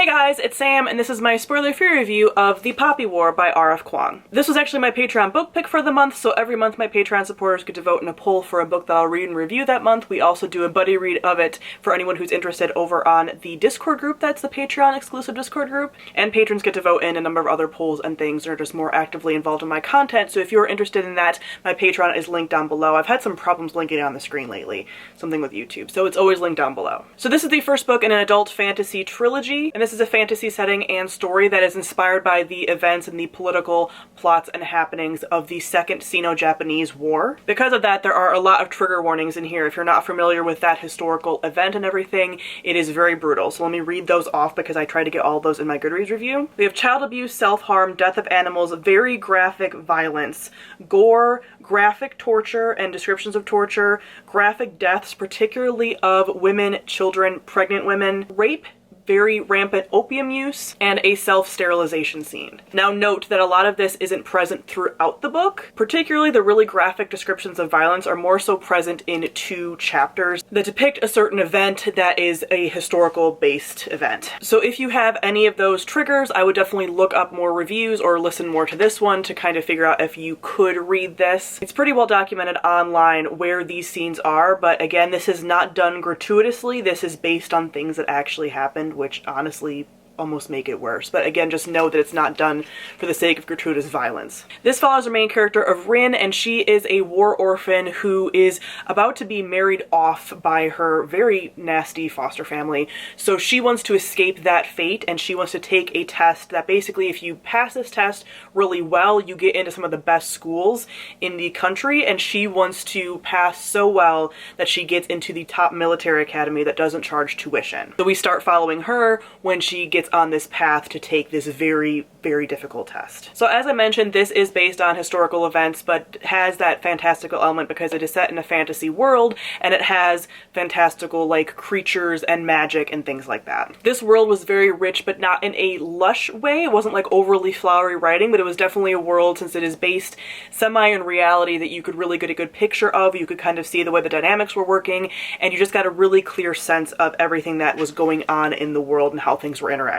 Hey guys, it's Sam, and this is my spoiler-free review of The Poppy War by RF Kuang. This was actually my Patreon book pick for the month, so every month my Patreon supporters get to vote in a poll for a book that I'll read and review that month. We also do a buddy read of it for anyone who's interested over on the Discord group that's the Patreon exclusive Discord group, and patrons get to vote in a number of other polls and things and are just more actively involved in my content, so if you're interested in that, my Patreon is linked down below. I've had some problems linking it on the screen lately, something with YouTube, so it's always linked down below. So this is the first book in an adult fantasy trilogy, and this is a fantasy setting and story that is inspired by the events and the political plots and happenings of the Second Sino-Japanese War. Because of that, there are a lot of trigger warnings in here. If you're not familiar with that historical event and everything, it is very brutal. So let me read those off because I tried to get all of those in my Goodreads review. We have child abuse, self-harm, death of animals, very graphic violence, gore, graphic torture and descriptions of torture, graphic deaths, particularly of women, children, pregnant women, rape, very rampant opium use, and a self-sterilization scene. Now note that a lot of this isn't present throughout the book. Particularly the really graphic descriptions of violence are more so present in 2 chapters that depict a certain event that is a historical based event. So if you have any of those triggers, I would definitely look up more reviews or listen more to this one to kind of figure out if you could read this. It's pretty well documented online where these scenes are, but again, this is not done gratuitously. This is based on things that actually happened, which honestly almost make it worse. But again, just know that it's not done for the sake of gratuitous violence. This follows our main character of Rin, and she is a war orphan who is about to be married off by her very nasty foster family. So she wants to escape that fate, and she wants to take a test that basically, if you pass this test really well, you get into some of the best schools in the country, and she wants to pass so well that she gets into the top military academy that doesn't charge tuition. So we start following her when she gets on this path to take this very, very difficult test. So as I mentioned, this is based on historical events, but has that fantastical element because it is set in a fantasy world, and it has fantastical like creatures and magic and things like that. This world was very rich, but not in a lush way. It wasn't like overly flowery writing, but it was definitely a world, since it is based semi in reality, that you could really get a good picture of. You could kind of see the way the dynamics were working, and you just got a really clear sense of everything that was going on in the world and how things were interacting.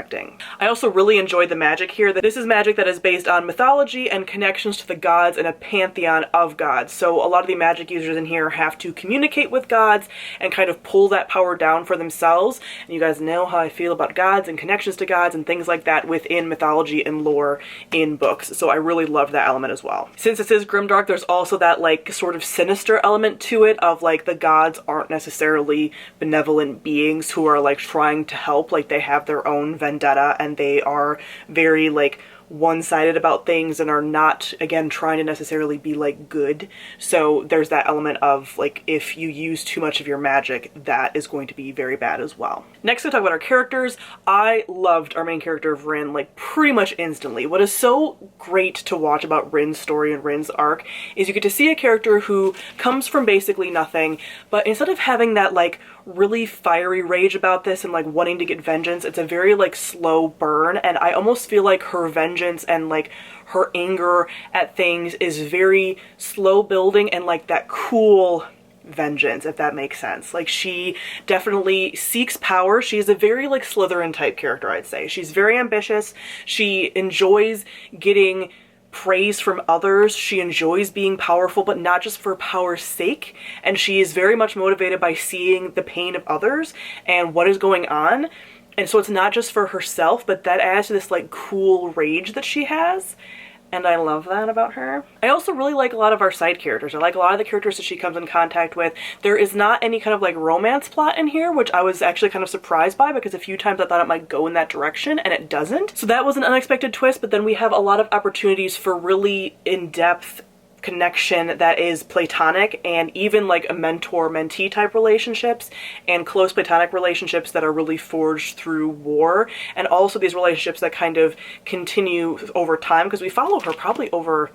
I also really enjoyed the magic here. That this is magic that is based on mythology and connections to the gods and a pantheon of gods. So a lot of the magic users in here have to communicate with gods and kind of pull that power down for themselves. And you guys know how I feel about gods and connections to gods and things like that within mythology and lore in books. So I really loved that element as well. Since this is grimdark, there's also that like sort of sinister element to it of like the gods aren't necessarily benevolent beings who are like trying to help. Like they have their own vendetta, and they are very like one-sided about things and are not, again, trying to necessarily be like good. So there's that element of like if you use too much of your magic, that is going to be very bad as well. Next, we'll talk about our characters. I loved our main character of Rin like pretty much instantly. What is so great to watch about Rin's story and Rin's arc is you get to see a character who comes from basically nothing, but instead of having that like really fiery rage about this and like wanting to get vengeance, it's a very like slow burn, and I almost feel like her vengeance and like her anger at things is very slow building and like that cool vengeance, if that makes sense. Like she definitely seeks power. She's a very like Slytherin type character, I'd say. She's very ambitious. She enjoys getting praise from others. She enjoys being powerful, but not just for power's sake. And she is very much motivated by seeing the pain of others and what is going on. And so it's not just for herself, but that adds to this like cool rage that she has. And I love that about her. I also really like a lot of our side characters. I like a lot of the characters that she comes in contact with. There is not any kind of like romance plot in here, which I was actually kind of surprised by because a few times I thought it might go in that direction and it doesn't. So that was an unexpected twist, but then we have a lot of opportunities for really in-depth connection that is platonic, and even like a mentor-mentee type relationships and close platonic relationships that are really forged through war, and also these relationships that kind of continue over time because we follow her probably over,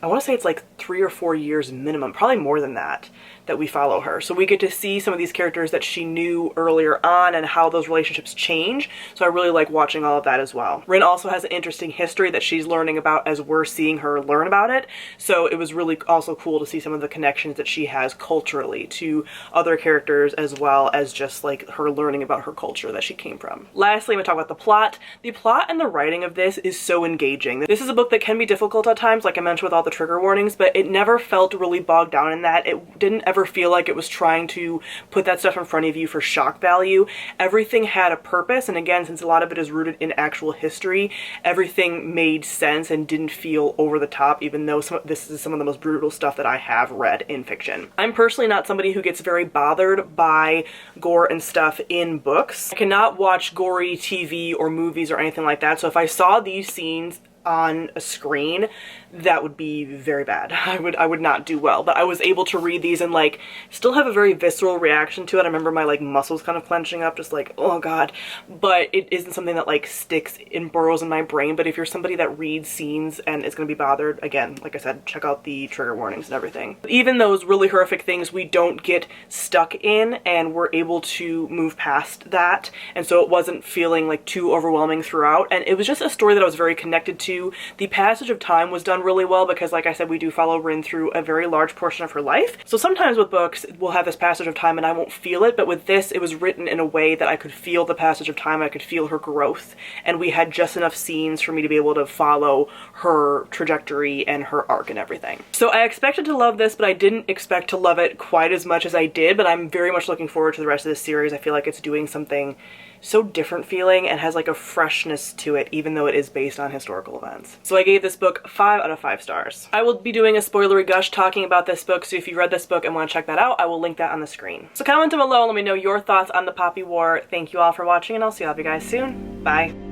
I want to say it's like 3 or 4 years minimum, probably more than that that we follow her. So we get to see some of these characters that she knew earlier on and how those relationships change. So I really like watching all of that as well. Rin also has an interesting history that she's learning about as we're seeing her learn about it. So it was really also cool to see some of the connections that she has culturally to other characters, as well as just like her learning about her culture that she came from. Lastly, I'm gonna talk about the plot. The plot and the writing of this is so engaging. This is a book that can be difficult at times, like I mentioned with all the trigger warnings, but it never felt really bogged down in that. It didn't ever feel like it was trying to put that stuff in front of you for shock value. Everything had a purpose, and again, since a lot of it is rooted in actual history, everything made sense and didn't feel over the top, even though this is some of the most brutal stuff that I have read in fiction. I'm personally not somebody who gets very bothered by gore and stuff in books. I cannot watch gory TV or movies or anything like that, so if I saw these scenes on a screen, that would be very bad. I would not do well. But I was able to read these and like still have a very visceral reaction to it. I remember my like muscles kind of clenching up, just like, oh god. But it isn't something that like sticks and burrows in my brain. But if you're somebody that reads scenes and is going to be bothered, again, like I said, check out the trigger warnings and everything. Even those really horrific things, we don't get stuck in, and we're able to move past that. And so it wasn't feeling like too overwhelming throughout. And it was just a story that I was very connected to. The passage of time was done really well because, like I said, we do follow Rin through a very large portion of her life. So sometimes with books, we'll have this passage of time and I won't feel it, but with this, it was written in a way that I could feel the passage of time, I could feel her growth, and we had just enough scenes for me to be able to follow her trajectory and her arc and everything. So I expected to love this, but I didn't expect to love it quite as much as I did, but I'm very much looking forward to the rest of this series. I feel like it's doing something so different feeling and has like a freshness to it, even though it is based on historical events. So I gave this book 5 out of 5 stars. I will be doing a spoilery gush talking about this book, so if you read this book and want to check that out, I will link that on the screen. So comment down below and let me know your thoughts on the Poppy War. Thank you all for watching, and I'll see all of you guys soon. Bye.